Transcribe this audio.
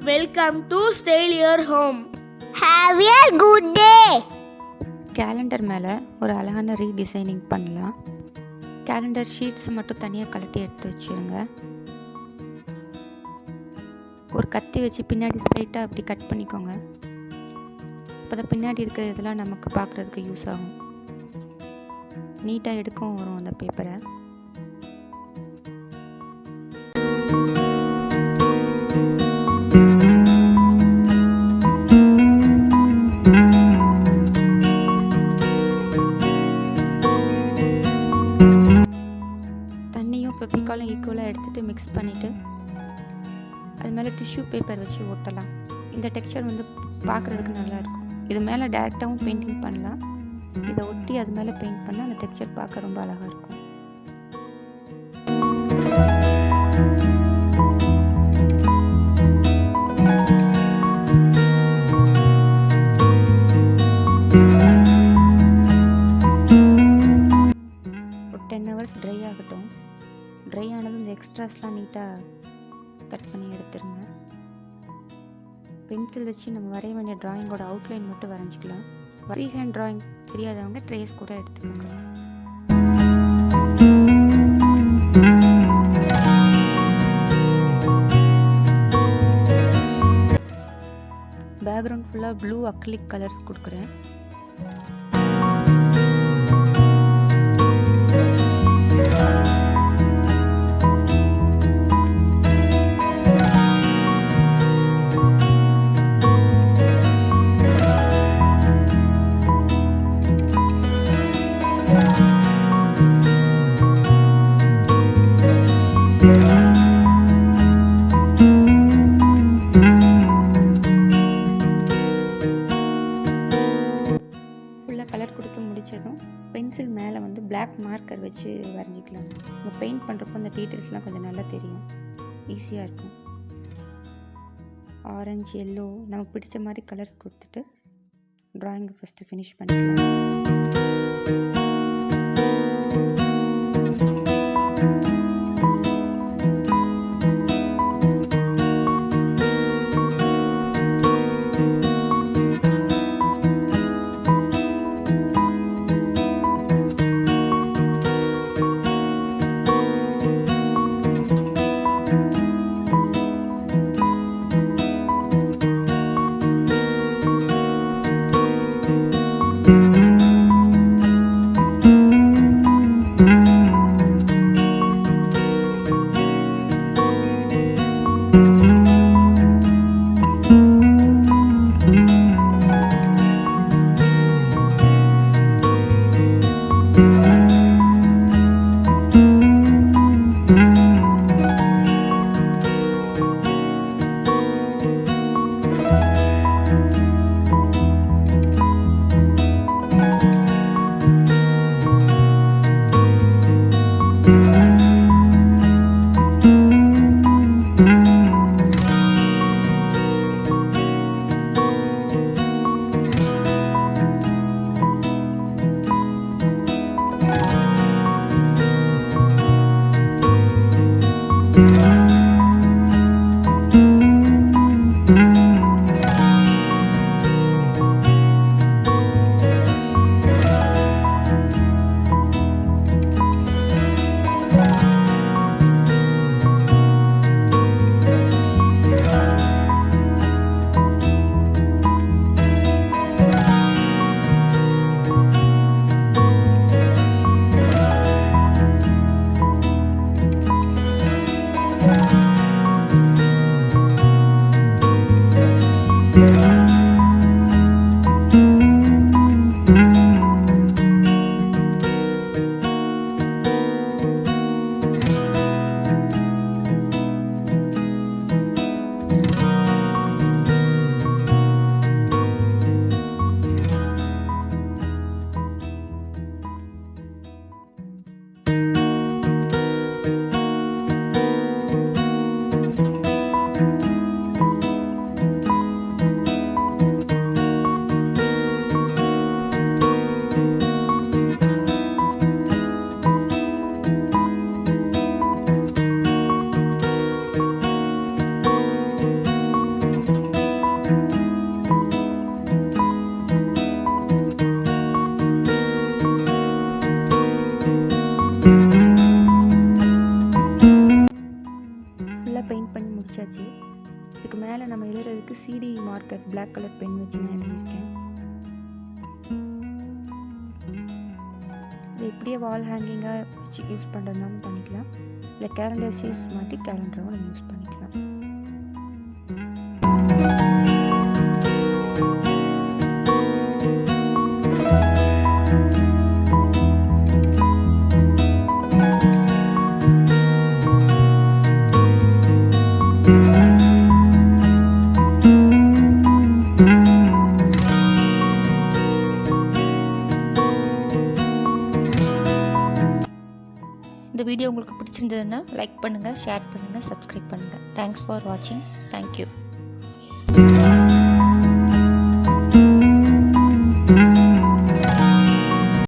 Welcome to Stay Your Home. Have a good day. Calendar மேலே ஒரு அழகான redesigning பண்ணலாம். கேலண்டர் ஷீட்ஸ் மட்டும் தனியாக கலட்டி எடுத்து வச்சுருங்க. ஒரு கத்தி வச்சு பின்னாடி ஸ்ட்ரைட்டாக அப்படி கட் பண்ணிக்கோங்க. அப்போ தான் பின்னாடி இருக்கிற இதெல்லாம் நமக்கு பார்க்குறதுக்கு யூஸ் ஆகும். நீட்டாக எடுக்கவும் வரும் அந்த பேப்பரை. தண்ணியும் பெப்ரிகாலும் ஈக்குவலாக எடுத்துகிட்டு மிக்ஸ் பண்ணிவிட்டு அது மேலே டிஷ்யூ பேப்பர் வச்சு ஒட்டலாம். இந்த டெக்ஸ்சர் பார்க்குறதுக்கு நல்லாயிருக்கும். இது மேலே டேரெக்டாகவும் பெயிண்டிங் பண்ணலாம். இதை ஒட்டி அது மேலே பெயிண்ட் பண்ணால் அந்த டெக்ஸ்சர் பார்க்க ரொம்ப அழகாக இருக்கும். ஒரு 10 hours ட்ரை ஆகட்டும். ட்ரை ஆனதும் இந்த எக்ஸ்ட்ராஸ்லாம் நீட்டாக கட் பண்ணி எடுத்துருங்க. பென்சில் வச்சு நம்ம வரைய வேண்டிய ட்ராயிங்கோட அவுட்லைன் மட்டும் வரைஞ்சிக்கலாம். ஃப்ரீ ஹேண்ட் ட்ராயிங் தெரியாதவங்க ட்ரேஸ் கூட எடுத்துக்கோங்க. பேக்ரவுண்ட் ஃபுல்லாக ப்ளூ அக்ரிலிக் கலர்ஸ் கொடுக்குறேன். ஃபுல்லாக கலர் கொடுத்து முடித்ததும் பென்சில் மேலே பிளாக் மார்க்கர் வச்சு வரைஞ்சிக்கலாம். நம்ம பெயிண்ட் பண்ணுறப்போ அந்த டீட்டெயில்ஸ்லாம் கொஞ்சம் நல்லா தெரியும், ஈஸியாக இருக்கும். ஆரஞ்சு, எல்லோ நமக்கு பிடிச்ச மாதிரி கலர்ஸ் கொடுத்துட்டு ட்ராயிங்கை ஃபஸ்ட்டு ஃபினிஷ் பண்ணிக்கலாம். இதுக்கு மேலே நம்ம எழுதுறதுக்கு CD marker black colour pen வச்சு நான் எழுதியிருக்கேன். இது இப்படியே வால் ஹேங்கிங்காக வச்சு யூஸ் பண்ணுறதுனாலும் பண்ணிக்கலாம், இல்லை கேலண்டர் ஷீட்ஸ் மாட்டி கேலண்டரும் நம்ம யூஸ் பண்ணிக்கலாம். இந்த வீடியோ உங்களுக்கு பிடிச்சிருந்ததுன்னா லைக் பண்ணுங்கள், ஷேர் பண்ணுங்கள், சப்ஸ்கிரைப் பண்ணுங்கள். தேங்க்ஸ் ஃபார் வாட்சிங். தேங்க்யூ.